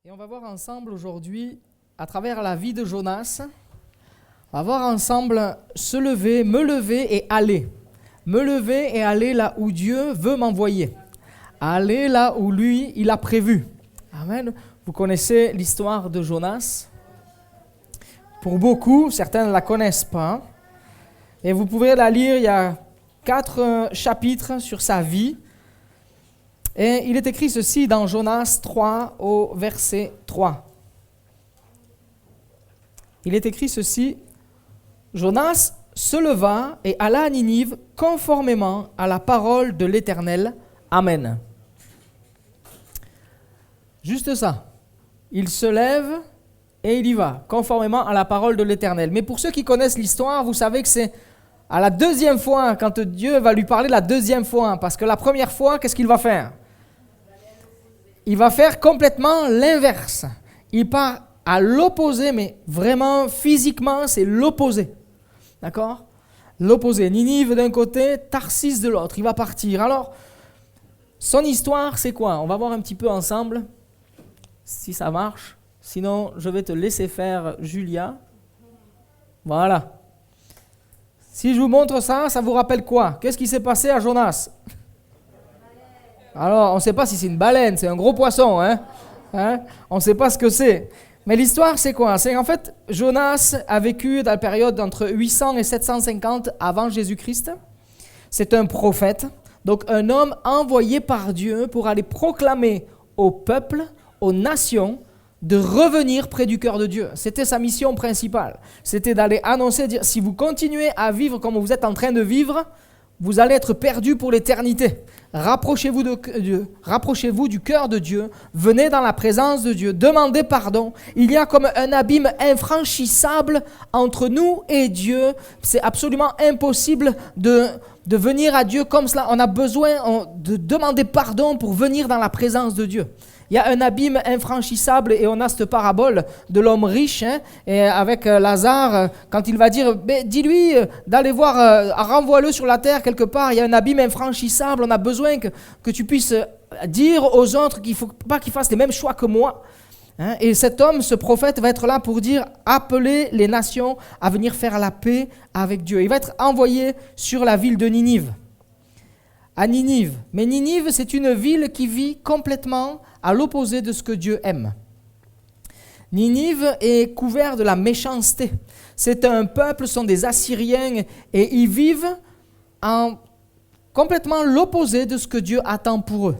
Et on va voir ensemble aujourd'hui, à travers la vie de Jonas, on va voir ensemble se lever, me lever et aller. Me lever et aller là où Dieu veut m'envoyer. Aller là où lui, il a prévu. Amen. Vous connaissez l'histoire de Jonas. Pour beaucoup, certains ne la connaissent pas. Et vous pouvez la lire, il y a 4 chapitres sur sa vie. Et il est écrit ceci dans Jonas 3 au verset 3. Il est écrit ceci: Jonas se leva et alla à Ninive conformément à la parole de l'Éternel. Amen. Juste ça. Il se lève et il y va, conformément à la parole de l'Éternel. Mais pour ceux qui connaissent l'histoire, vous savez que c'est à la deuxième fois, quand Dieu va lui parler la deuxième fois, parce que la première fois, qu'est-ce qu'il va faire? Il va faire complètement l'inverse. Il part à l'opposé, mais vraiment physiquement, c'est l'opposé. D'accord? L'opposé. Ninive d'un côté, Tarsis de l'autre. Il va partir. Alors, son histoire, c'est quoi? On va voir un petit peu ensemble, si ça marche. Sinon, je vais te laisser faire, Julia. Voilà. Si je vous montre ça, ça vous rappelle quoi? Qu'est-ce qui s'est passé à Jonas? Alors, on ne sait pas si c'est une baleine, c'est un gros poisson. On ne sait pas ce que c'est. Mais l'histoire, c'est quoi? C'est qu'en fait, Jonas a vécu dans la période entre 800 et 750 avant Jésus-Christ. C'est un prophète, donc un homme envoyé par Dieu pour aller proclamer au peuple, aux nations, de revenir près du cœur de Dieu. C'était sa mission principale. C'était d'aller annoncer, dire, si vous continuez à vivre comme vous êtes en train de vivre, vous allez être perdus pour l'éternité. Rapprochez-vous de Dieu, rapprochez-vous du cœur de Dieu, venez dans la présence de Dieu, demandez pardon. Il y a comme un abîme infranchissable entre nous et Dieu. C'est absolument impossible de venir à Dieu comme cela. On a besoin de demander pardon pour venir dans la présence de Dieu. Il y a un abîme infranchissable et on a cette parabole de l'homme riche et avec Lazare, quand il va dire, dis-lui d'aller voir, renvoie-le sur la terre quelque part, il y a un abîme infranchissable, on a besoin que tu puisses dire aux autres qu'il ne faut pas qu'ils fassent les mêmes choix que moi. Et cet homme, ce prophète, va être là pour dire, appeler les nations à venir faire la paix avec Dieu. Il va être envoyé sur la ville de Ninive. À Ninive. Mais Ninive, c'est une ville qui vit complètement à l'opposé de ce que Dieu aime. Ninive est couvert de la méchanceté. C'est un peuple, ce sont des Assyriens, et ils vivent en complètement l'opposé de ce que Dieu attend pour eux.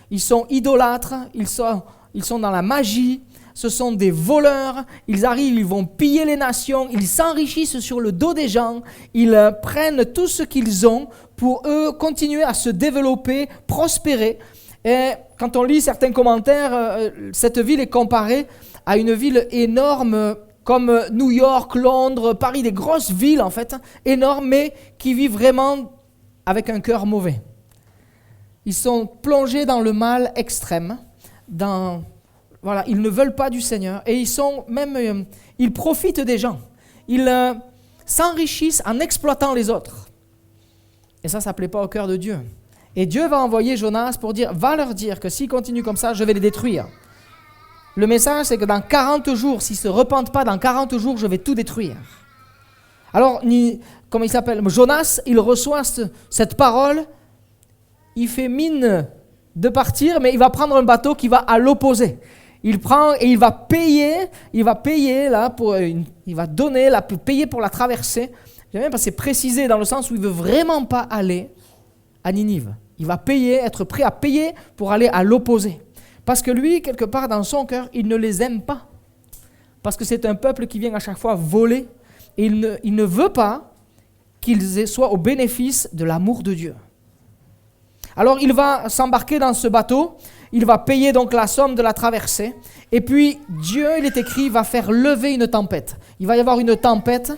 Ils sont idolâtres, ils sont dans la magie, ce sont des voleurs, ils arrivent, ils vont piller les nations, ils s'enrichissent sur le dos des gens, ils prennent tout ce qu'ils ont pour eux continuer à se développer, prospérer. Et quand on lit certains commentaires, cette ville est comparée à une ville énorme comme New York, Londres, Paris, des grosses villes en fait, énormes, mais qui vivent vraiment avec un cœur mauvais. Ils sont plongés dans le mal extrême, voilà, ils ne veulent pas du Seigneur et ils profitent des gens. Ils s'enrichissent en exploitant les autres. Et ça ne plaît pas au cœur de Dieu. Et Dieu va envoyer Jonas pour dire, va leur dire que s'ils continuent comme ça, je vais les détruire. Le message, c'est que dans 40 jours, s'ils ne se repentent pas, dans 40 jours, je vais tout détruire. Alors, comment il s'appelle? Jonas, il reçoit cette parole, il fait mine de partir, mais il va prendre un bateau qui va à l'opposé. Il prend et il va payer là il va donner, payer pour la traversée. J'aime bien parce que c'est précisé dans le sens où il ne veut vraiment pas aller à Ninive. Il va payer, être prêt à payer pour aller à l'opposé. Parce que lui, quelque part dans son cœur, il ne les aime pas. Parce que c'est un peuple qui vient à chaque fois voler. Et il ne veut pas qu'ils soient au bénéfice de l'amour de Dieu. Alors il va s'embarquer dans ce bateau. Il va payer donc la somme de la traversée. Et puis Dieu, il est écrit, va faire lever une tempête. Il va y avoir une tempête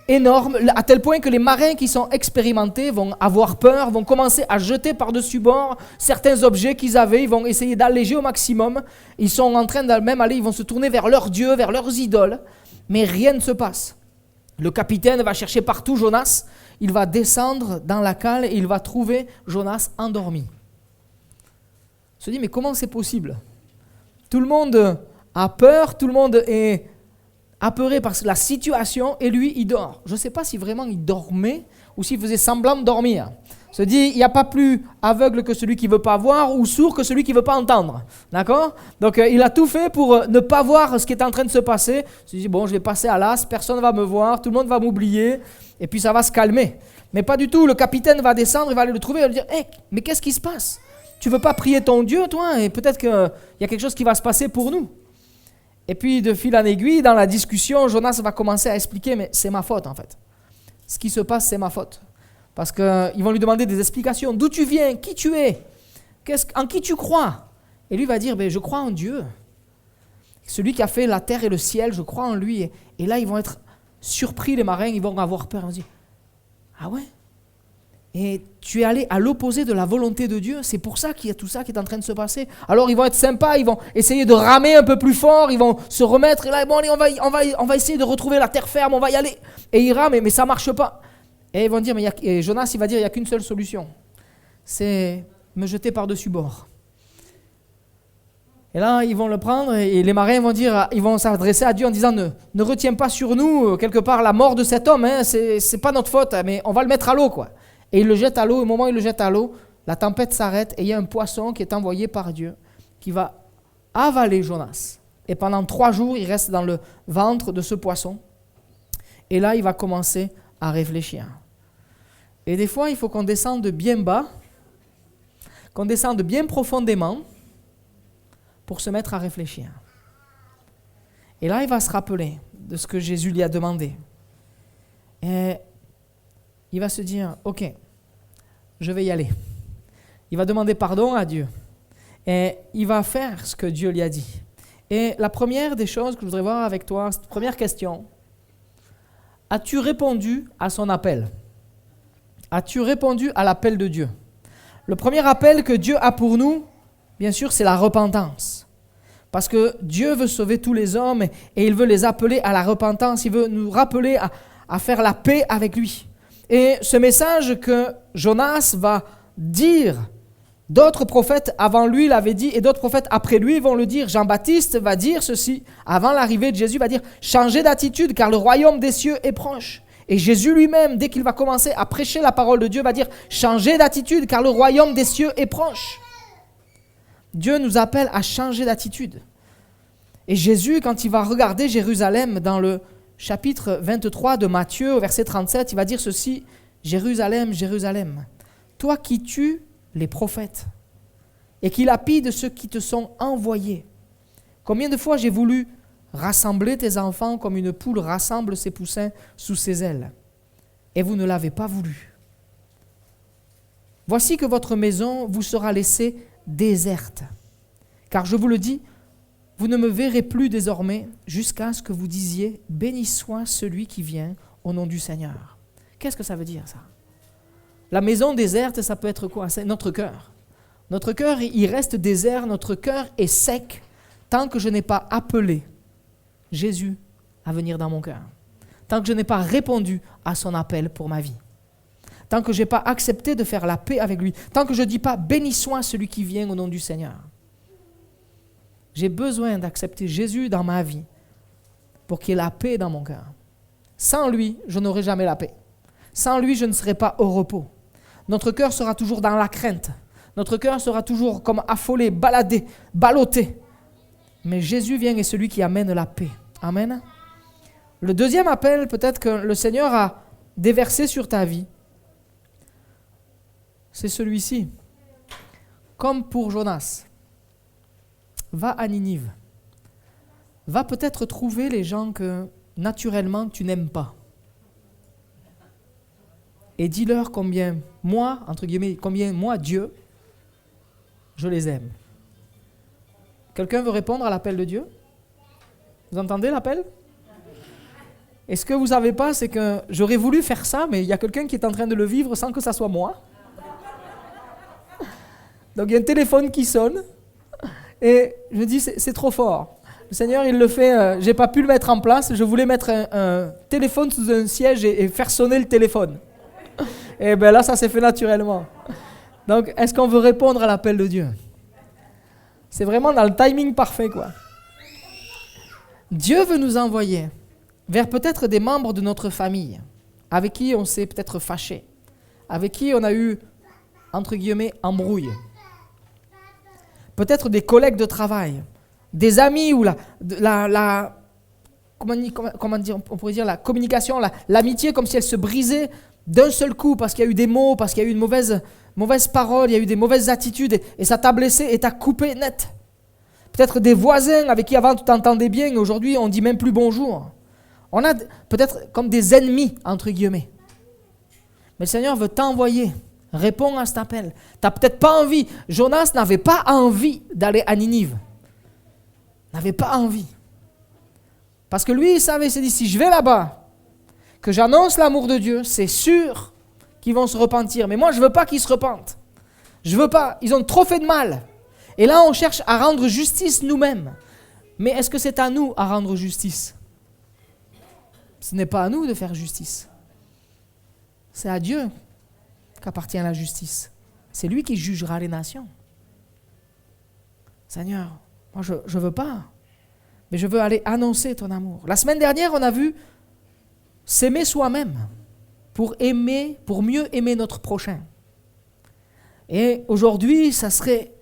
énorme, à tel point que les marins qui sont expérimentés vont avoir peur, vont commencer à jeter par-dessus bord certains objets qu'ils avaient, ils vont essayer d'alléger au maximum. Ils sont en train de même aller, ils vont se tourner vers leurs dieux, vers leurs idoles, mais rien ne se passe. Le capitaine va chercher partout Jonas, il va descendre dans la cale et il va trouver Jonas endormi. On se dit, mais comment c'est possible? Tout le monde a peur, tout le monde est apeuré par la situation et lui, il dort. Je ne sais pas si vraiment il dormait ou s'il faisait semblant de dormir. Se dit, il n'y a pas plus aveugle que celui qui ne veut pas voir ou sourd que celui qui ne veut pas entendre. D'accord? Donc il a tout fait pour ne pas voir ce qui est en train de se passer. Il se dit, bon, je vais passer à l'as, personne ne va me voir, tout le monde va m'oublier et puis ça va se calmer. Mais pas du tout, le capitaine va descendre, il va aller le trouver et va lui dire, hey, mais qu'est-ce qui se passe? Tu ne veux pas prier ton Dieu, toi? Et peut-être qu'il y a quelque chose qui va se passer pour nous. Et puis de fil en aiguille, dans la discussion, Jonas va commencer à expliquer, mais c'est ma faute en fait. Ce qui se passe, c'est ma faute. Parce qu'ils vont lui demander des explications. D'où tu viens? Qui tu es? En qui tu crois? Et lui va dire, je crois en Dieu. Celui qui a fait la terre et le ciel, je crois en lui. Et là, ils vont être surpris, les marins, ils vont avoir peur. Ils vont dire, ah ouais? Et tu es allé à l'opposé de la volonté de Dieu. C'est pour ça qu'il y a tout ça qui est en train de se passer. Alors ils vont être sympas, ils vont essayer de ramer un peu plus fort, ils vont se remettre. Et là, bon, allez, on va essayer de retrouver la terre ferme, on va y aller. Et ils rament, mais ça ne marche pas. Et ils vont dire, et Jonas, il va dire, il n'y a qu'une seule solution. C'est me jeter par-dessus bord. Et là, ils vont le prendre et les marins vont dire, ils vont s'adresser à Dieu en disant, ne retiens pas sur nous quelque part la mort de cet homme, hein, c'est pas notre faute, mais on va le mettre à l'eau, quoi. Et il le jette à l'eau, au moment où il le jette à l'eau, la tempête s'arrête et il y a un poisson qui est envoyé par Dieu qui va avaler Jonas. Et pendant 3 jours, il reste dans le ventre de ce poisson. Et là, il va commencer à réfléchir. Et des fois, il faut qu'on descende bien bas, qu'on descende bien profondément pour se mettre à réfléchir. Et là, il va se rappeler de ce que Jésus lui a demandé. Et il va se dire, ok, je vais y aller. Il va demander pardon à Dieu. Et il va faire ce que Dieu lui a dit. Et la première des choses que je voudrais voir avec toi, cette première question, as-tu répondu à son appel? As-tu répondu à l'appel de Dieu? Le premier appel que Dieu a pour nous, bien sûr, c'est la repentance. Parce que Dieu veut sauver tous les hommes et il veut les appeler à la repentance. Il veut nous rappeler à faire la paix avec lui. Et ce message que Jonas va dire, d'autres prophètes avant lui l'avaient dit et d'autres prophètes après lui vont le dire. Jean-Baptiste va dire ceci, avant l'arrivée de Jésus, va dire « Changez d'attitude car le royaume des cieux est proche ». Et Jésus lui-même, dès qu'il va commencer à prêcher la parole de Dieu, va dire « Changez d'attitude car le royaume des cieux est proche ». Dieu nous appelle à changer d'attitude. Et Jésus, quand il va regarder Jérusalem dans le chapitre 23 de Matthieu, au verset 37, il va dire ceci, « Jérusalem, Jérusalem, toi qui tues les prophètes et qui lapides ceux qui te sont envoyés. Combien de fois j'ai voulu rassembler tes enfants comme une poule rassemble ses poussins sous ses ailes, et vous ne l'avez pas voulu. Voici que votre maison vous sera laissée déserte, car je vous le dis, vous ne me verrez plus désormais jusqu'à ce que vous disiez « Béni soit celui qui vient au nom du Seigneur ». Qu'est-ce que ça veut dire ça? La maison déserte, ça peut être quoi? C'est notre cœur. Notre cœur, il reste désert, notre cœur est sec tant que je n'ai pas appelé Jésus à venir dans mon cœur. Tant que je n'ai pas répondu à son appel pour ma vie. Tant que je n'ai pas accepté de faire la paix avec lui. Tant que je ne dis pas « Béni soit celui qui vient au nom du Seigneur ». J'ai besoin d'accepter Jésus dans ma vie pour qu'il y ait la paix dans mon cœur. Sans lui, je n'aurai jamais la paix. Sans lui, je ne serai pas au repos. Notre cœur sera toujours dans la crainte. Notre cœur sera toujours comme affolé, baladé, ballotté. Mais Jésus vient et est celui qui amène la paix. Amen. Le deuxième appel, peut-être que le Seigneur a déversé sur ta vie, c'est celui-ci. Comme pour Jonas. Va à Ninive. Va peut-être trouver les gens que naturellement tu n'aimes pas. Et dis-leur combien moi, entre guillemets, combien moi, Dieu, je les aime. Quelqu'un veut répondre à l'appel de Dieu? Vous entendez l'appel? Et ce que vous ne savez pas, c'est que j'aurais voulu faire ça, mais il y a quelqu'un qui est en train de le vivre sans que ça soit moi. Donc il y a un téléphone qui sonne, et je me dis, c'est trop fort. Le Seigneur, il le fait, j'ai pas pu le mettre en place, je voulais mettre un téléphone sous un siège et faire sonner le téléphone. Et bien là, ça s'est fait naturellement. Donc, est-ce qu'on veut répondre à l'appel de Dieu? C'est vraiment dans le timing parfait, quoi. Dieu veut nous envoyer vers peut-être des membres de notre famille avec qui on s'est peut-être fâché, avec qui on a eu, entre guillemets, embrouille. Peut-être des collègues de travail, des amis où comment dire, on pourrait dire la communication, l'amitié comme si elle se brisait d'un seul coup parce qu'il y a eu des mots, parce qu'il y a eu une mauvaise parole, il y a eu des mauvaises attitudes et ça t'a blessé et t'a coupé net. Peut-être des voisins avec qui avant tu t'entendais bien et aujourd'hui on ne dit même plus bonjour. On a peut-être comme des ennemis, entre guillemets. Mais le Seigneur veut t'envoyer. Réponds à cet appel. Tu n'as peut-être pas envie. Jonas n'avait pas envie d'aller à Ninive. N'avait pas envie. Parce que lui, il savait, il s'est dit, si je vais là-bas, que j'annonce l'amour de Dieu, c'est sûr qu'ils vont se repentir. Mais moi, je ne veux pas qu'ils se repentent. Je ne veux pas. Ils ont trop fait de mal. Et là, on cherche à rendre justice nous-mêmes. Mais est-ce que c'est à nous à rendre justice? Ce n'est pas à nous de faire justice. C'est à Dieu qu'appartient la justice. C'est lui qui jugera les nations. Seigneur, moi je ne veux pas, mais je veux aller annoncer ton amour. La semaine dernière, on a vu s'aimer soi-même pour mieux aimer notre prochain. Et aujourd'hui, ça serait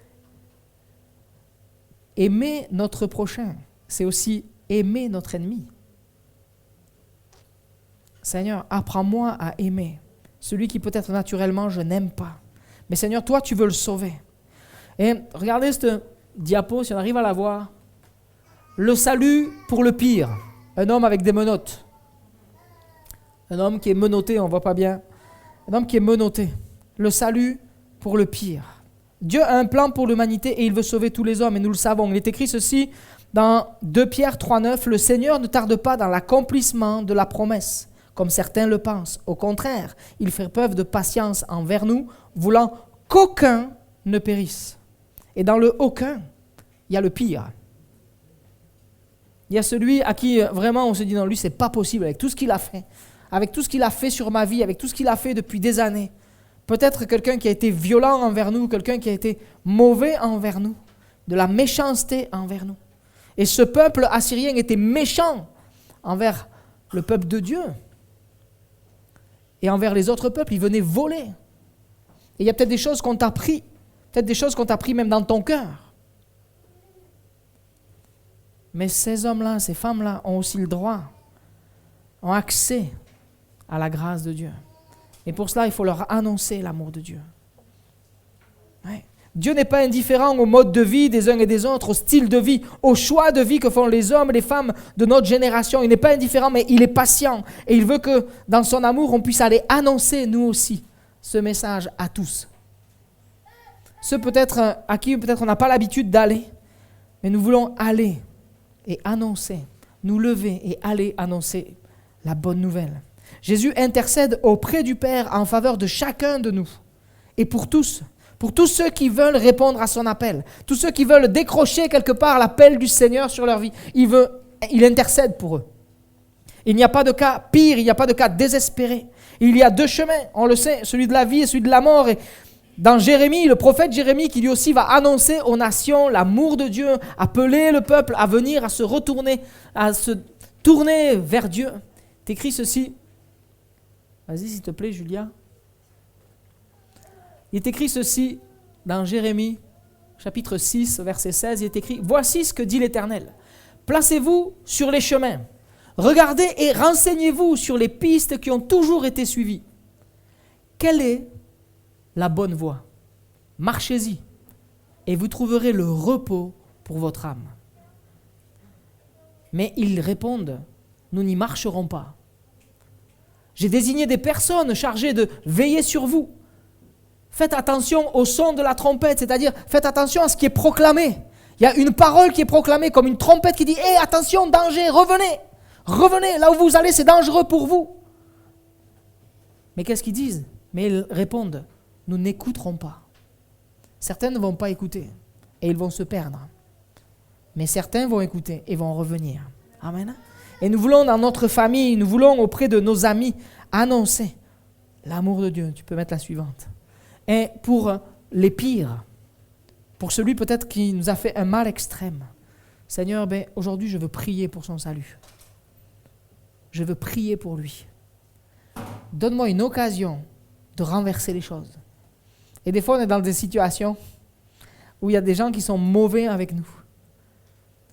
aimer notre prochain. C'est aussi aimer notre ennemi. Seigneur, apprends-moi à aimer celui qui peut-être naturellement je n'aime pas. Mais Seigneur, toi, tu veux le sauver. Et regardez cette diapo, si on arrive à la voir. Le salut pour le pire. Un homme avec des menottes. Un homme qui est menotté, on ne voit pas bien. Un homme qui est menotté. Le salut pour le pire. Dieu a un plan pour l'humanité et il veut sauver tous les hommes, et nous le savons. Il est écrit ceci dans 2 Pierre 3,9. Le Seigneur ne tarde pas dans l'accomplissement de la promesse, comme certains le pensent. Au contraire, il fait preuve de patience envers nous, voulant qu'aucun ne périsse. Et dans le aucun, il y a le pire. Il y a celui à qui vraiment on se dit non, lui c'est pas possible avec tout ce qu'il a fait, avec tout ce qu'il a fait sur ma vie, avec tout ce qu'il a fait depuis des années. Peut-être quelqu'un qui a été violent envers nous, quelqu'un qui a été mauvais envers nous, de la méchanceté envers nous. Et ce peuple assyrien était méchant envers le peuple de Dieu. Et envers les autres peuples, ils venaient voler. Et il y a peut-être des choses qu'on t'a pris, peut-être des choses qu'on t'a pris même dans ton cœur. Mais ces hommes-là, ces femmes-là ont aussi le droit, ont accès à la grâce de Dieu. Et pour cela, il faut leur annoncer l'amour de Dieu. Ouais. Dieu n'est pas indifférent au mode de vie des uns et des autres, au style de vie, au choix de vie que font les hommes et les femmes de notre génération. Il n'est pas indifférent, mais il est patient. Et il veut que, dans son amour, on puisse aller annoncer, nous aussi, ce message à tous. Ceux peut-être à qui peut-être on n'a pas l'habitude d'aller, mais nous voulons aller et annoncer, nous lever et aller annoncer la bonne nouvelle. Jésus intercède auprès du Père en faveur de chacun de nous et pour tous ceux qui veulent répondre à son appel, tous ceux qui veulent décrocher quelque part l'appel du Seigneur sur leur vie. Il intercède pour eux. Il n'y a pas de cas pire, il n'y a pas de cas désespéré. Il y a 2 chemins, on le sait, celui de la vie et celui de la mort. Et dans Jérémie, le prophète Jérémie, qui lui aussi va annoncer aux nations l'amour de Dieu, appeler le peuple à venir, à se retourner, à se tourner vers Dieu. T'écris ceci. Vas-y, s'il te plaît, Julia. Il est écrit ceci dans Jérémie, chapitre 6, verset 16. Il est écrit « Voici ce que dit l'Éternel. Placez-vous sur les chemins. Regardez et renseignez-vous sur les pistes qui ont toujours été suivies. Quelle est la bonne voie? Marchez-y et vous trouverez le repos pour votre âme. » Mais ils répondent « Nous n'y marcherons pas. J'ai désigné des personnes chargées de veiller sur vous. Faites attention au son de la trompette, c'est-à-dire faites attention à ce qui est proclamé. Il y a une parole qui est proclamée comme une trompette qui dit « Hé, attention, danger, revenez, revenez, là où vous allez, c'est dangereux pour vous. » Mais qu'est-ce qu'ils disent? Mais ils répondent « Nous n'écouterons pas. » Certains ne vont pas écouter et ils vont se perdre. Mais certains vont écouter et vont revenir. Amen. Et nous voulons dans notre famille, nous voulons auprès de nos amis annoncer l'amour de Dieu. Tu peux mettre la suivante. Et pour les pires, pour celui peut-être qui nous a fait un mal extrême, Seigneur, aujourd'hui je veux prier pour son salut. Je veux prier pour lui. Donne-moi une occasion de renverser les choses. Et des fois, on est dans des situations où il y a des gens qui sont mauvais avec nous.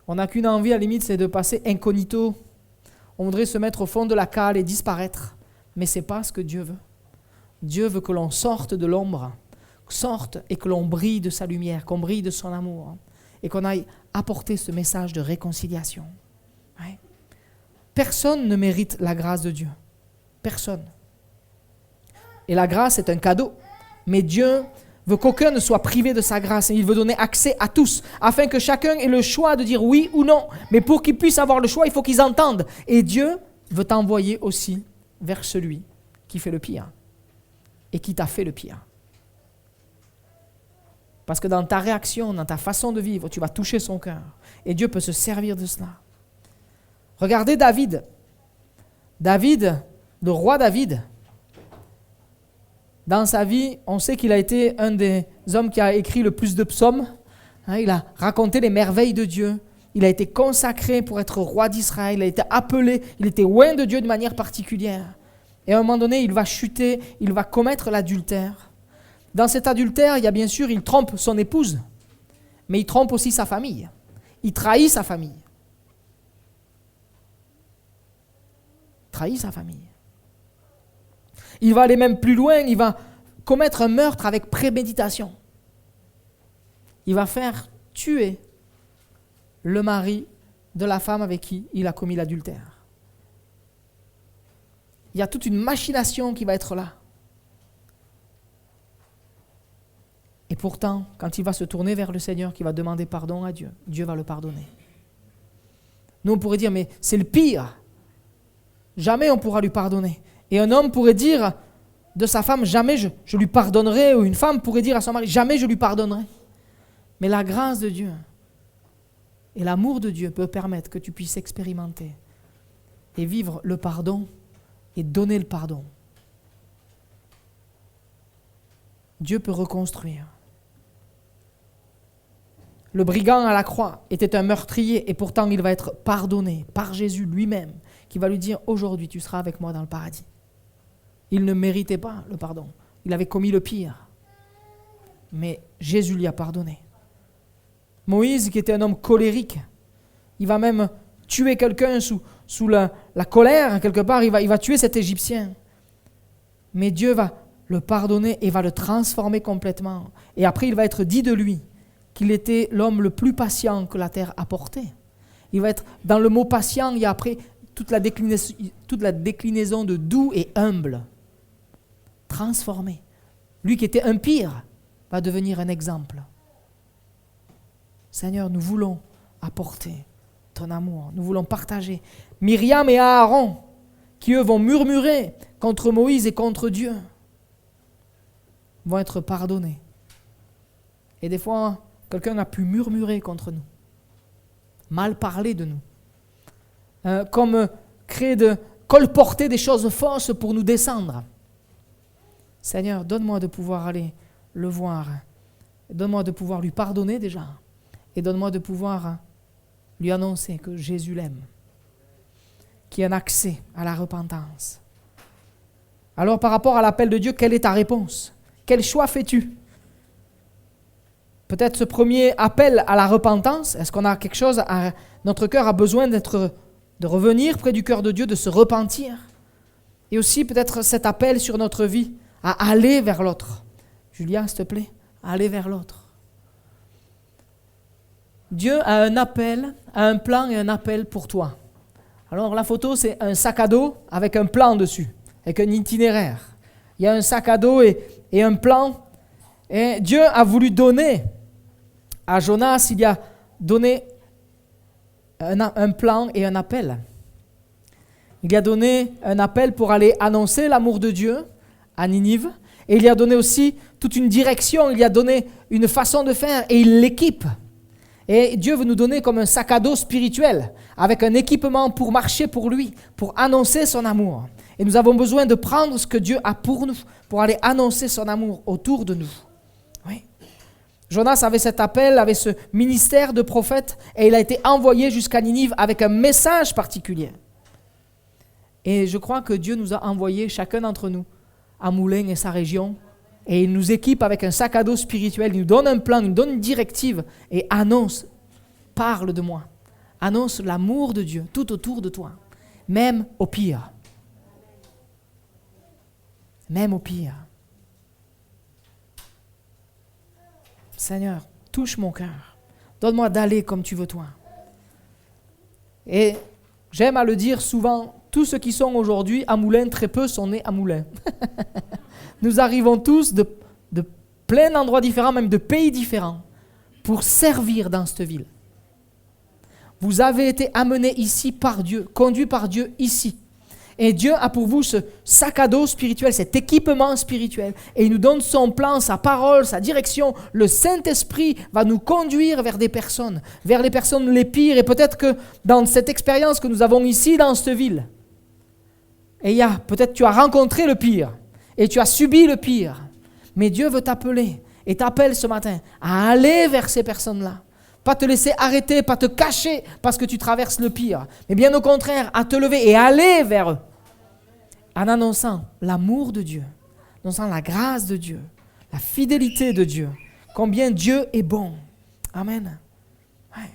On n'a qu'une envie, à la limite, c'est de passer incognito. On voudrait se mettre au fond de la cale et disparaître. Mais ce n'est pas ce que Dieu veut. Dieu veut que l'on sorte de l'ombre, sorte et que l'on brille de sa lumière, qu'on brille de son amour, et qu'on aille apporter ce message de réconciliation. Ouais. Personne ne mérite la grâce de Dieu. Personne. Et la grâce est un cadeau. Mais Dieu veut qu'aucun ne soit privé de sa grâce. Et il veut donner accès à tous, afin que chacun ait le choix de dire oui ou non. Mais pour qu'ils puissent avoir le choix, il faut qu'ils entendent. Et Dieu veut t'envoyer aussi vers celui qui fait le pire. Et qui t'a fait le pire. Parce que dans ta réaction, dans ta façon de vivre, tu vas toucher son cœur. Et Dieu peut se servir de cela. Regardez David. David, le roi David, dans sa vie, on sait qu'il a été un des hommes qui a écrit le plus de psaumes. Il a raconté les merveilles de Dieu. Il a été consacré pour être roi d'Israël. Il a été appelé, il était loin de Dieu de manière particulière. Et à un moment donné, il va chuter, il va commettre l'adultère. Dans cet adultère, il y a bien sûr, il trompe son épouse, mais il trompe aussi sa famille. Il trahit sa famille. Il trahit sa famille. Il va aller même plus loin, il va commettre un meurtre avec préméditation. Il va faire tuer le mari de la femme avec qui il a commis l'adultère. Il y a toute une machination qui va être là. Et pourtant, quand il va se tourner vers le Seigneur, qu'il va demander pardon à Dieu, Dieu va le pardonner. Nous, on pourrait dire, mais c'est le pire. Jamais on pourra lui pardonner. Et un homme pourrait dire de sa femme, jamais je lui pardonnerai, ou une femme pourrait dire à son mari, jamais je lui pardonnerai. Mais la grâce de Dieu et l'amour de Dieu peut permettre que tu puisses expérimenter et vivre le pardon et donner le pardon. Dieu peut reconstruire. Le brigand à la croix était un meurtrier et pourtant il va être pardonné par Jésus lui-même, qui va lui dire « Aujourd'hui, tu seras avec moi dans le paradis ». Il ne méritait pas le pardon. Il avait commis le pire. Mais Jésus lui a pardonné. Moïse, qui était un homme colérique, il va même tuer quelqu'un sous la colère, quelque part, il va tuer cet Égyptien. Mais Dieu va le pardonner et va le transformer complètement. Et après, il va être dit de lui qu'il était l'homme le plus patient que la terre a porté. Il va être, dans le mot patient, il y a après toute la déclinaison de doux et humble. Transformé. Lui qui était un pire va devenir un exemple. Seigneur, nous voulons apporter ton amour. Nous voulons partager. Myriam et Aaron, qui eux vont murmurer contre Moïse et contre Dieu, vont être pardonnés. Et des fois, quelqu'un a pu murmurer contre nous, mal parler de nous, comme colporter des choses fausses pour nous descendre. Seigneur, donne-moi de pouvoir aller le voir. Donne-moi de pouvoir lui pardonner déjà. Et donne-moi de pouvoir lui annoncer que Jésus l'aime. Qu'il y a un accès à la repentance. Alors par rapport à l'appel de Dieu, quelle est ta réponse? Quel choix fais-tu? Peut-être ce premier appel à la repentance, est-ce qu'on a quelque chose, notre cœur a besoin de revenir près du cœur de Dieu, de se repentir? Et aussi peut-être cet appel sur notre vie, à aller vers l'autre. Julia, s'il te plaît, aller vers l'autre. Dieu a un appel, a un plan et un appel pour toi. Alors la photo, c'est un sac à dos avec un plan dessus, avec un itinéraire. Il y a un sac à dos et un plan. Et Dieu a voulu donner à Jonas, il a donné un plan et un appel. Il a donné un appel pour aller annoncer l'amour de Dieu à Ninive. Et il y a donné aussi toute une direction, il y a donné une façon de faire et il l'équipe. Et Dieu veut nous donner comme un sac à dos spirituel, avec un équipement pour marcher pour lui, pour annoncer son amour. Et nous avons besoin de prendre ce que Dieu a pour nous, pour aller annoncer son amour autour de nous. Oui. Jonas avait cet appel, avait ce ministère de prophète, et il a été envoyé jusqu'à Ninive avec un message particulier. Et je crois que Dieu nous a envoyés, chacun d'entre nous, à Moulins et sa région, et il nous équipe avec un sac à dos spirituel, il nous donne un plan, il nous donne une directive, et annonce, parle de moi, annonce l'amour de Dieu tout autour de toi, même au pire. Même au pire. Seigneur, touche mon cœur. Donne-moi d'aller comme tu veux toi. Et j'aime à le dire souvent, tous ceux qui sont aujourd'hui à Moulins, très peu sont nés à Moulins. Nous arrivons tous de plein d'endroits différents, même de pays différents, pour servir dans cette ville. Vous avez été amenés ici par Dieu, conduits par Dieu ici. Et Dieu a pour vous ce sac à dos spirituel, cet équipement spirituel. Et il nous donne son plan, sa parole, sa direction. Le Saint-Esprit va nous conduire vers des personnes, vers les personnes les pires. Et peut-être que dans cette expérience que nous avons ici dans cette ville, et peut-être tu as rencontré le pire et tu as subi le pire. Mais Dieu veut t'appeler et t'appelle ce matin à aller vers ces personnes-là. Pas te laisser arrêter, pas te cacher parce que tu traverses le pire. Mais bien au contraire, à te lever et aller vers eux. En annonçant l'amour de Dieu, annonçant la grâce de Dieu, la fidélité de Dieu. Combien Dieu est bon. Amen. Ouais.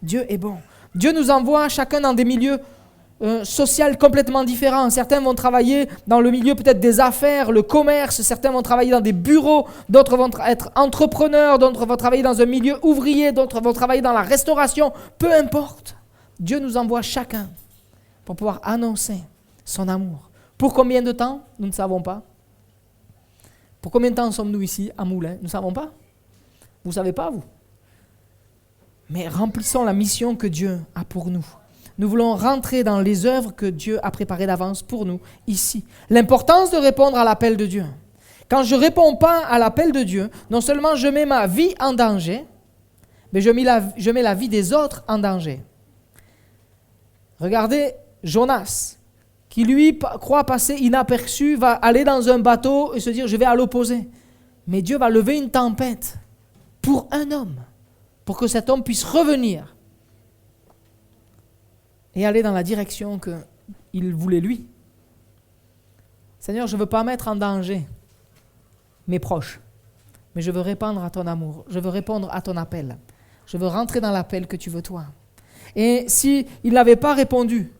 Dieu est bon. Dieu nous envoie chacun dans des milieux sociaux complètement différents. Certains vont travailler dans le milieu peut-être des affaires, le commerce. Certains vont travailler dans des bureaux. D'autres vont être entrepreneurs. D'autres vont travailler dans un milieu ouvrier. D'autres vont travailler dans la restauration. Peu importe. Dieu nous envoie chacun pour pouvoir annoncer son amour. Pour combien de temps? Nous ne savons pas. Pour combien de temps sommes-nous ici à Moulins? Nous ne savons pas. Vous ne savez pas, vous. Mais remplissons la mission que Dieu a pour nous. Nous voulons rentrer dans les œuvres que Dieu a préparées d'avance pour nous, ici. L'importance de répondre à l'appel de Dieu. Quand je ne réponds pas à l'appel de Dieu, non seulement je mets ma vie en danger, mais je mets la vie des autres en danger. Regardez Jonas, qui lui croit passer inaperçu, va aller dans un bateau et se dire « je vais à l'opposé ». Mais Dieu va lever une tempête pour un homme, pour que cet homme puisse revenir et aller dans la direction qu'il voulait lui. Seigneur, je ne veux pas mettre en danger mes proches, mais je veux répondre à ton amour, je veux répondre à ton appel, je veux rentrer dans l'appel que tu veux toi. Et s'il n'avait pas répondu,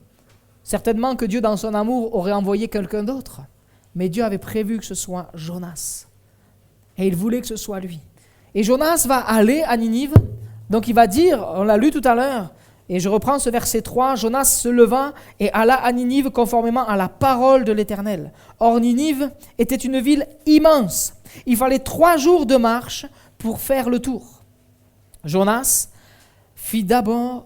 certainement que Dieu, dans son amour, aurait envoyé quelqu'un d'autre. Mais Dieu avait prévu que ce soit Jonas. Et il voulait que ce soit lui. Et Jonas va aller à Ninive. Donc il va dire, on l'a lu tout à l'heure, et je reprends ce verset 3, Jonas se leva et alla à Ninive conformément à la parole de l'Éternel. Or Ninive était une ville immense. Il fallait 3 jours de marche pour faire le tour. Jonas fit d'abord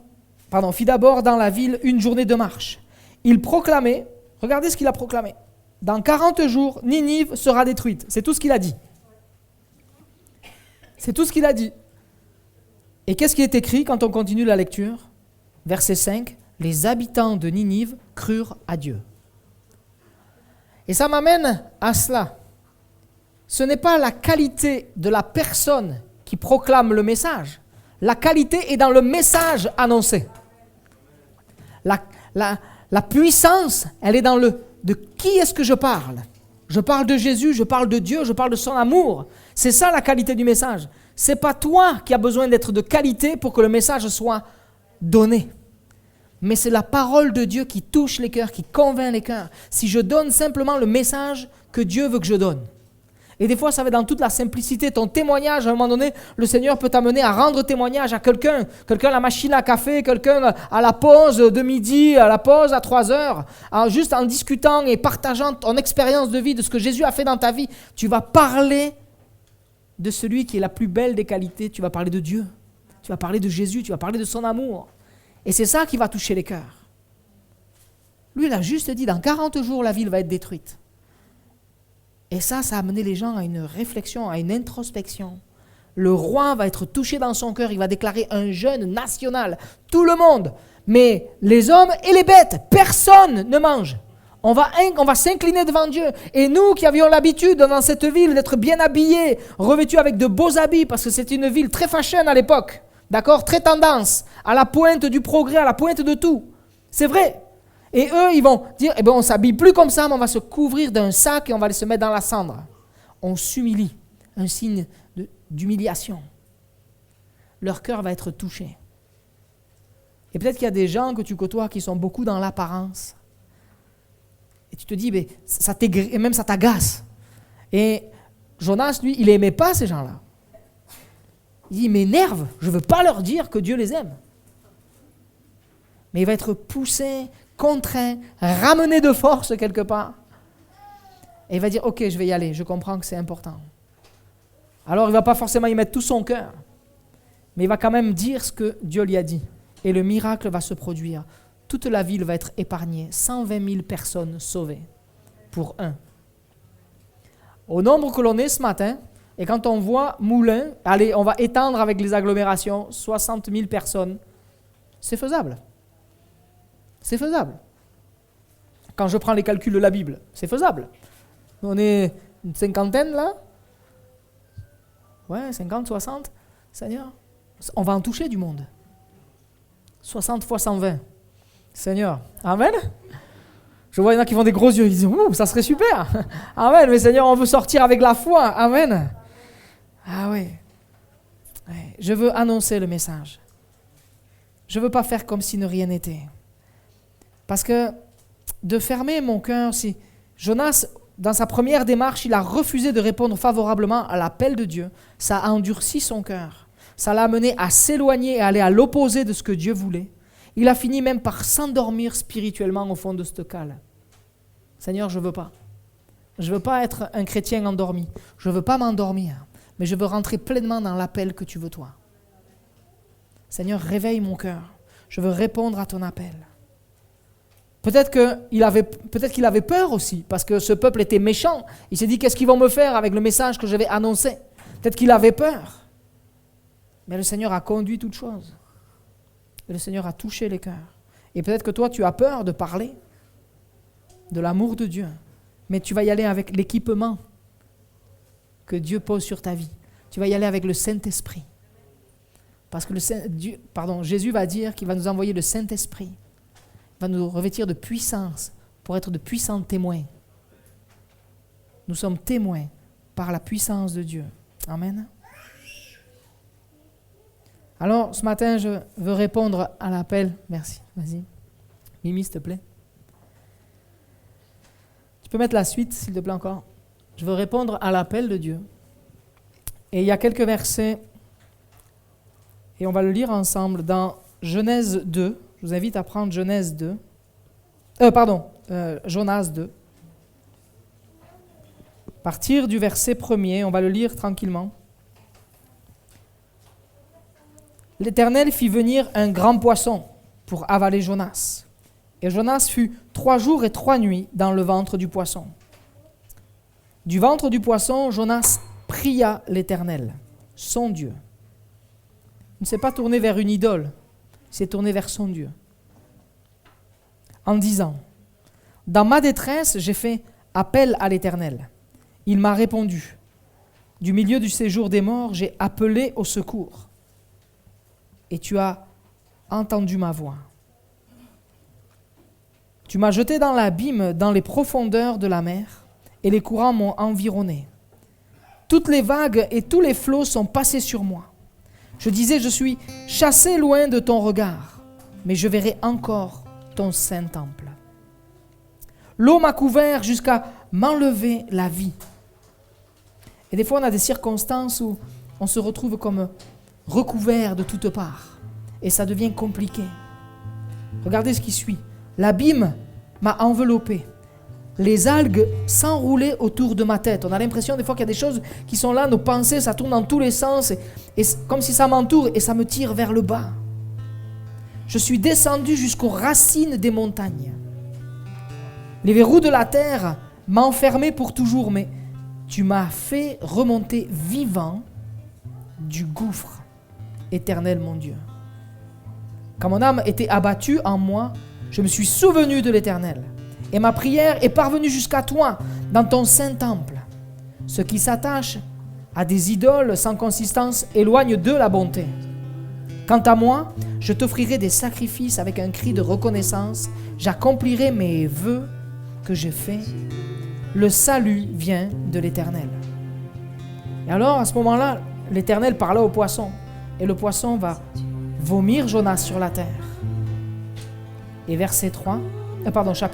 dans la ville 1 journée de marche. Il proclamait, regardez ce qu'il a proclamé, dans 40 jours, Ninive sera détruite. C'est tout ce qu'il a dit. C'est tout ce qu'il a dit. Et qu'est-ce qui est écrit quand on continue la lecture? Verset 5, les habitants de Ninive crurent à Dieu. Et ça m'amène à cela. Ce n'est pas la qualité de la personne qui proclame le message. La qualité est dans le message annoncé. La puissance, elle est dans de qui est-ce que je parle? Je parle de Jésus, je parle de Dieu, je parle de son amour. C'est ça la qualité du message. Ce n'est pas toi qui as besoin d'être de qualité pour que le message soit donné. Mais c'est la parole de Dieu qui touche les cœurs, qui convainc les cœurs. Si je donne simplement le message que Dieu veut que je donne. Et des fois, ça va dans toute la simplicité. Ton témoignage, à un moment donné, le Seigneur peut t'amener à rendre témoignage à quelqu'un. Quelqu'un à la machine à café, quelqu'un à la pause de midi, à la pause à 3 heures. Juste en discutant et partageant ton expérience de vie, de ce que Jésus a fait dans ta vie, tu vas parler de celui qui est la plus belle des qualités. Tu vas parler de Dieu. Tu vas parler de Jésus. Tu vas parler de son amour. Et c'est ça qui va toucher les cœurs. Lui, il a juste dit, dans 40 jours, la ville va être détruite. Et ça a amené les gens à une réflexion, à une introspection. Le roi va être touché dans son cœur, il va déclarer un jeûne national. Tout le monde, mais les hommes et les bêtes, personne ne mange. On va s'incliner devant Dieu. Et nous qui avions l'habitude dans cette ville d'être bien habillés, revêtus avec de beaux habits, parce que c'était une ville très fashion à l'époque, d'accord, très tendance, à la pointe du progrès, à la pointe de tout. C'est vrai. Et eux, ils vont dire, on ne s'habille plus comme ça, mais on va se couvrir d'un sac et on va se mettre dans la cendre. On s'humilie, un signe d'humiliation. Leur cœur va être touché. Et peut-être qu'il y a des gens que tu côtoies qui sont beaucoup dans l'apparence. Et tu te dis, mais et même ça t'agace. Et Jonas, lui, il n'aimait pas ces gens-là. Il dit, ils m'énervent, je ne veux pas leur dire que Dieu les aime. Mais il va être poussé, contraint, ramené de force quelque part. Et il va dire, ok, je vais y aller, je comprends que c'est important. Alors il ne va pas forcément y mettre tout son cœur, mais il va quand même dire ce que Dieu lui a dit. Et le miracle va se produire. Toute la ville va être épargnée, 120 000 personnes sauvées pour un. Au nombre que l'on est ce matin, et quand on voit Moulins, allez, on va étendre avec les agglomérations, 60 000 personnes, c'est faisable. C'est faisable. Quand je prends les calculs de la Bible, c'est faisable. On est une cinquantaine là. Ouais, 50, 60. Seigneur, on va en toucher du monde. 60 fois 120. Seigneur, amen. Je vois, il y en a qui font des gros yeux, ils disent, ouh, ça serait super. Amen, mais Seigneur, on veut sortir avec la foi. Amen. Ah oui. Ouais. Je veux annoncer le message. Je ne veux pas faire comme si ne rien n'était. Parce que de fermer mon cœur, si Jonas, dans sa première démarche, il a refusé de répondre favorablement à l'appel de Dieu, ça a endurci son cœur. Ça l'a amené à s'éloigner et à aller à l'opposé de ce que Dieu voulait. Il a fini même par s'endormir spirituellement au fond de cette cale. Seigneur, je ne veux pas. Je ne veux pas être un chrétien endormi. Je ne veux pas m'endormir, mais je veux rentrer pleinement dans l'appel que tu veux toi. Seigneur, réveille mon cœur. Je veux répondre à ton appel. Peut-être qu'il avait peur aussi, parce que ce peuple était méchant. Il s'est dit, qu'est-ce qu'ils vont me faire avec le message que je vais annoncer? Peut-être qu'il avait peur. Mais le Seigneur a conduit toutes choses. Et le Seigneur a touché les cœurs. Et peut-être que toi, tu as peur de parler de l'amour de Dieu. Mais tu vas y aller avec l'équipement que Dieu pose sur ta vie. Tu vas y aller avec le Saint-Esprit. Parce que Jésus va dire qu'il va nous envoyer le Saint-Esprit. Il va nous revêtir de puissance pour être de puissants témoins. Nous sommes témoins par la puissance de Dieu. Amen. Alors, ce matin, je veux répondre à l'appel. Merci, vas-y. Mimi, s'il te plaît. Tu peux mettre la suite, s'il te plaît, encore. Je veux répondre à l'appel de Dieu. Et il y a quelques versets, et on va le lire ensemble dans Genèse 2. Je vous invite à prendre Jonas 2. À partir du verset 1er, on va le lire tranquillement. L'Éternel fit venir un grand poisson pour avaler Jonas. Et Jonas fut 3 jours et 3 nuits dans le ventre du poisson. Du ventre du poisson, Jonas pria l'Éternel, son Dieu. Il ne s'est pas tourné vers une idole, il s'est tourné vers son Dieu. En disant, « Dans ma détresse, j'ai fait appel à l'Éternel. Il m'a répondu. Du milieu du séjour des morts, j'ai appelé au secours. Et tu as entendu ma voix. Tu m'as jeté dans l'abîme, dans les profondeurs de la mer, et les courants m'ont environné. Toutes les vagues et tous les flots sont passés sur moi. Je disais, je suis chassé loin de ton regard, mais je verrai encore ton saint temple. L'eau m'a couvert jusqu'à m'enlever la vie. » Et des fois, on a des circonstances où on se retrouve comme recouvert de toutes parts. Et ça devient compliqué. Regardez ce qui suit. L'abîme m'a enveloppé. Les algues s'enroulaient autour de ma tête. On a l'impression des fois qu'il y a des choses qui sont là, nos pensées, ça tourne dans tous les sens, et comme si ça m'entoure et ça me tire vers le bas. Je suis descendu jusqu'aux racines des montagnes. Les verrous de la terre m'enfermaient pour toujours, mais tu m'as fait remonter vivant du gouffre. Éternel mon Dieu. Quand mon âme était abattue en moi, je me suis souvenu de l'Éternel Et ma prière est parvenue jusqu'à toi dans ton saint temple. Ce qui s'attache à des idoles sans consistance éloigne de la bonté. Quant à moi, je t'offrirai des sacrifices avec un cri de reconnaissance. J'accomplirai mes vœux que j'ai faits. Le salut vient de l'Éternel. Et alors, à ce moment-là, l'Éternel parla au poisson. Et le poisson va vomir Jonas sur la terre. Et chapitre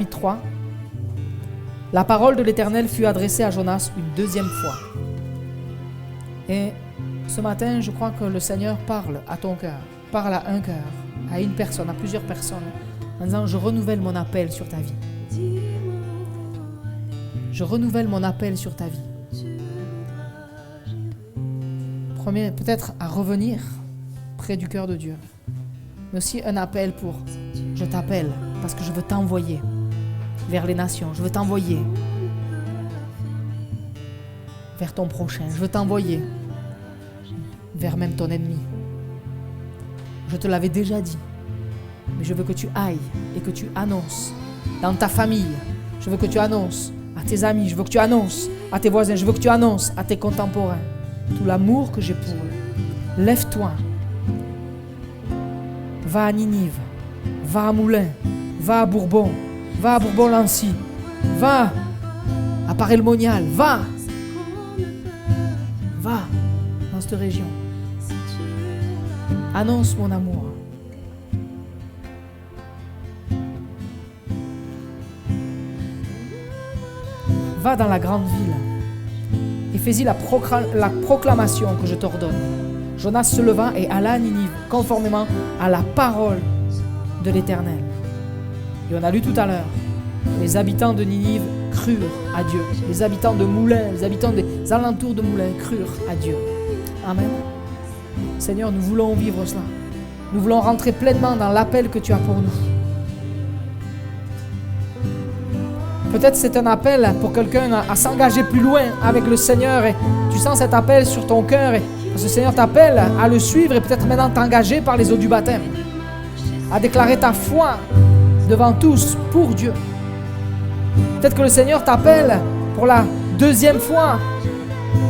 3. La parole de l'Éternel fut adressée à Jonas une deuxième fois. Et ce matin, je crois que le Seigneur parle à ton cœur, parle à un cœur, à une personne, à plusieurs personnes, en disant « Je renouvelle mon appel sur ta vie. Je renouvelle mon appel sur ta vie. » Premier, peut-être à revenir près du cœur de Dieu, mais aussi un appel pour « Je t'appelle parce que je veux t'envoyer vers les nations, je veux t'envoyer vers ton prochain, je veux t'envoyer vers même ton ennemi. Je te l'avais déjà dit, mais je veux que tu ailles et que tu annonces dans ta famille, je veux que tu annonces à tes amis, je veux que tu annonces à tes voisins, je veux que tu annonces à tes contemporains tout l'amour que j'ai pour eux. Lève-toi, va à Ninive, va à Moulins, va à Bourbon, va à Bourbon-Lancy, va à Paray-le-Monial, va dans cette région. Annonce mon amour. Va dans la grande ville et fais-y la proclamation que je t'ordonne. Jonas se leva et alla à Ninive, conformément à la parole de l'Éternel. Et on a lu tout à l'heure, les habitants de Ninive crurent à Dieu. Les habitants de Moulins, les habitants des alentours de Moulins crurent à Dieu. Amen. Seigneur, nous voulons vivre cela. Nous voulons rentrer pleinement dans l'appel que tu as pour nous. Peut-être c'est un appel pour quelqu'un à s'engager plus loin avec le Seigneur et tu sens cet appel sur ton cœur et parce que le Seigneur t'appelle à le suivre et peut-être maintenant t'engager par les eaux du baptême, à déclarer ta foi devant tous pour Dieu. Peut-être que le Seigneur t'appelle pour la deuxième fois.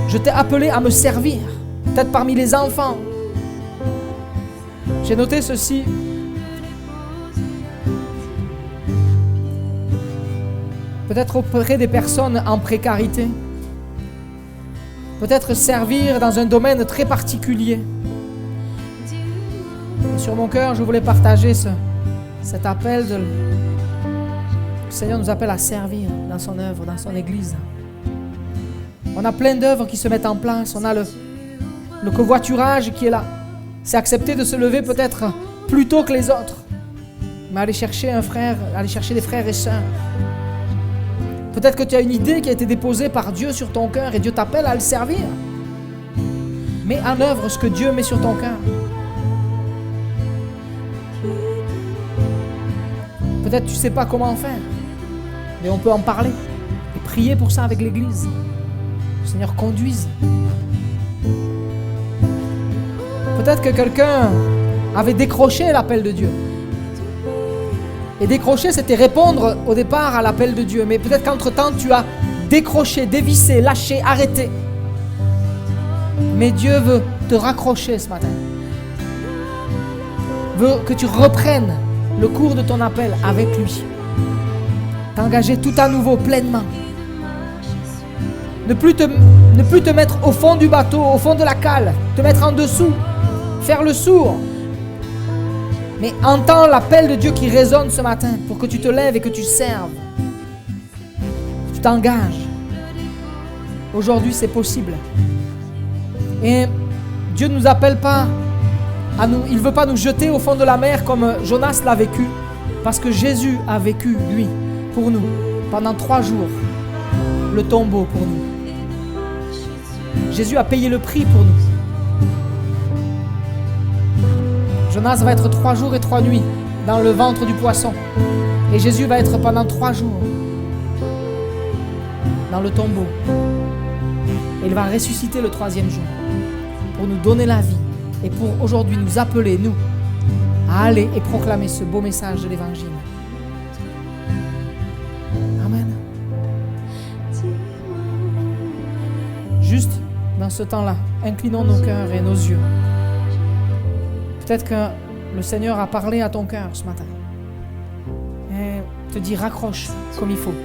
Je t'ai appelé à me servir, peut-être parmi les enfants. J'ai noté ceci. Peut-être auprès des personnes en précarité. Peut-être servir dans un domaine très particulier. Et sur mon cœur, je voulais partager cet appel. Le Seigneur nous appelle à servir dans son œuvre, dans son église. On a plein d'œuvres qui se mettent en place. On a le covoiturage qui est là. C'est accepter de se lever peut-être plus tôt que les autres. Mais aller chercher un frère, aller chercher des frères et sœurs. Peut-être que tu as une idée qui a été déposée par Dieu sur ton cœur et Dieu t'appelle à le servir. Mets en œuvre ce que Dieu met sur ton cœur. Peut-être tu ne sais pas comment faire, mais on peut en parler et prier pour ça avec l'Église. Le Seigneur conduise. Peut-être que quelqu'un avait décroché l'appel de Dieu. Et décrocher, c'était répondre au départ à l'appel de Dieu. Mais peut-être qu'entre-temps, tu as décroché, dévissé, lâché, arrêté. Mais Dieu veut te raccrocher ce matin. Veut que tu reprennes le cours de ton appel avec lui. T'engager tout à nouveau, pleinement. Ne plus te mettre au fond du bateau, au fond de la cale. Te mettre en dessous. Faire le sourd. Mais entends l'appel de Dieu qui résonne ce matin pour que tu te lèves et que tu serves. Que tu t'engages. Aujourd'hui, c'est possible. Et Dieu ne nous appelle pas à nous. Il ne veut pas nous jeter au fond de la mer comme Jonas l'a vécu. Parce que Jésus a vécu, lui, pour nous, pendant 3 jours, le tombeau pour nous. Jésus a payé le prix pour nous. Jonas va être 3 jours et 3 nuits dans le ventre du poisson. Et Jésus va être pendant 3 jours dans le tombeau. Et il va ressusciter le 3e jour pour nous donner la vie et pour aujourd'hui nous appeler, nous, à aller et proclamer ce beau message de l'Évangile. Juste dans ce temps-là, inclinons nos cœurs et nos yeux. Peut-être que le Seigneur a parlé à ton cœur ce matin et te dit raccroche comme il faut.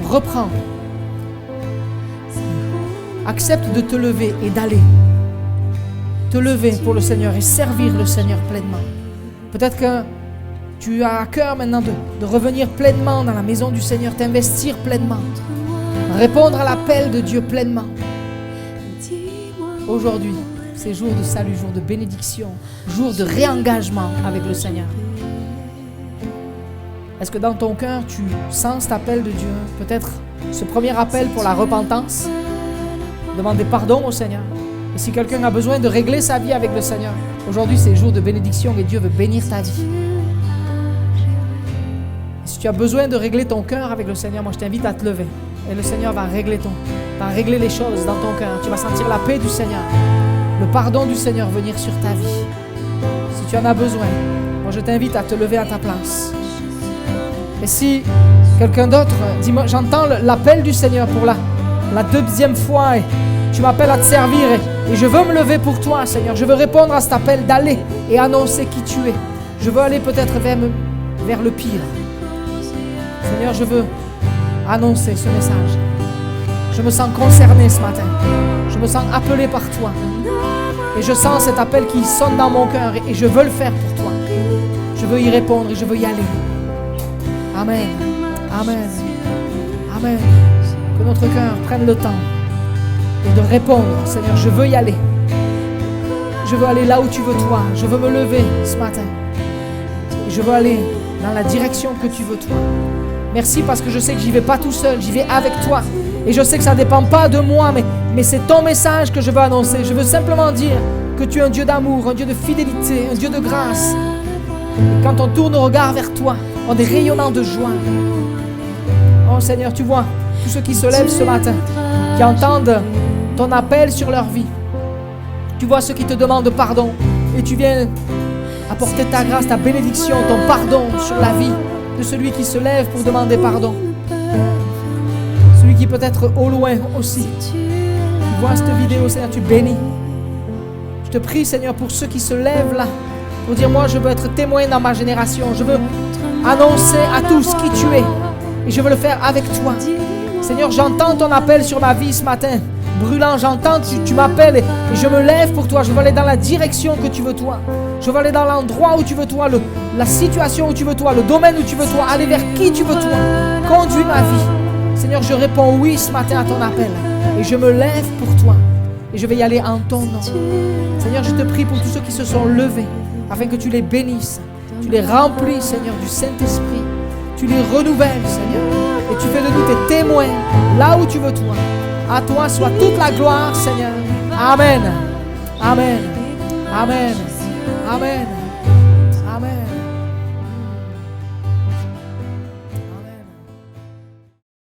Reprends. Accepte de te lever et d'aller. Te lever pour le Seigneur et servir le Seigneur pleinement. Peut-être que tu as à cœur maintenant de revenir pleinement dans la maison du Seigneur, t'investir pleinement, répondre à l'appel de Dieu pleinement. Aujourd'hui, c'est jour de salut, jour de bénédiction, jour de réengagement avec le Seigneur. Est-ce que dans ton cœur, tu sens cet appel de Dieu? Peut-être ce premier appel pour la repentance, demander pardon au Seigneur. Et si quelqu'un a besoin de régler sa vie avec le Seigneur, aujourd'hui c'est jour de bénédiction et Dieu veut bénir ta vie. Et si tu as besoin de régler ton cœur avec le Seigneur, moi je t'invite à te lever. Et le Seigneur va régler les choses dans ton cœur. Tu vas sentir la paix du Seigneur, le pardon du Seigneur venir sur ta vie. Si tu en as besoin, moi je t'invite à te lever à ta place. Et si quelqu'un d'autre dit, moi, j'entends l'appel du Seigneur pour la deuxième fois et tu m'appelles à te servir et je veux me lever pour toi, Seigneur. Je veux répondre à cet appel d'aller et annoncer qui tu es. Je veux aller peut-être vers le pire. Seigneur, je veux annoncer ce message. Je me sens concerné ce matin. Je me sens appelé par toi. Et je sens cet appel qui sonne dans mon cœur et je veux le faire pour toi. Je veux y répondre et je veux y aller. Amen. Amen. Amen. Que notre cœur prenne le temps et de répondre. Seigneur, je veux y aller. Je veux aller là où tu veux toi. Je veux me lever ce matin. Et je veux aller dans la direction que tu veux toi. Merci parce que je sais que j'y vais pas tout seul. J'y vais avec toi. Et je sais que ça ne dépend pas de moi, mais c'est ton message que je veux annoncer. Je veux simplement dire que tu es un Dieu d'amour, un Dieu de fidélité, un Dieu de grâce. Et quand on tourne nos regards vers toi, on est rayonnant de joie. Oh Seigneur, tu vois tous ceux qui se lèvent ce matin, qui entendent ton appel sur leur vie. Tu vois ceux qui te demandent pardon et tu viens apporter ta grâce, ta bénédiction, ton pardon sur la vie de celui qui se lève pour demander pardon. Celui qui peut être au loin aussi. Tu vois cette vidéo, Seigneur, tu bénis. Je te prie, Seigneur, pour ceux qui se lèvent là, pour dire, moi, je veux être témoin dans ma génération. Je veux annoncer à tous qui tu es. Et je veux le faire avec toi. Seigneur, j'entends ton appel sur ma vie ce matin. Brûlant, j'entends, tu m'appelles et je me lève pour toi. Je veux aller dans la direction que tu veux toi. Je veux aller dans l'endroit où tu veux toi, la situation où tu veux toi, le domaine où tu veux toi, aller vers qui tu veux toi. Conduis ma vie. Seigneur, je réponds oui ce matin à ton appel. Et je me lève pour toi. Et je vais y aller en ton nom. Seigneur, je te prie pour tous ceux qui se sont levés, afin que tu les bénisses. Tu les remplis, Seigneur, du Saint-Esprit. Tu les renouvelles, Seigneur. Et tu fais de nous tes témoins, là où tu veux toi. À toi soit toute la gloire, Seigneur. Amen. Amen. Amen. Amen. Amen.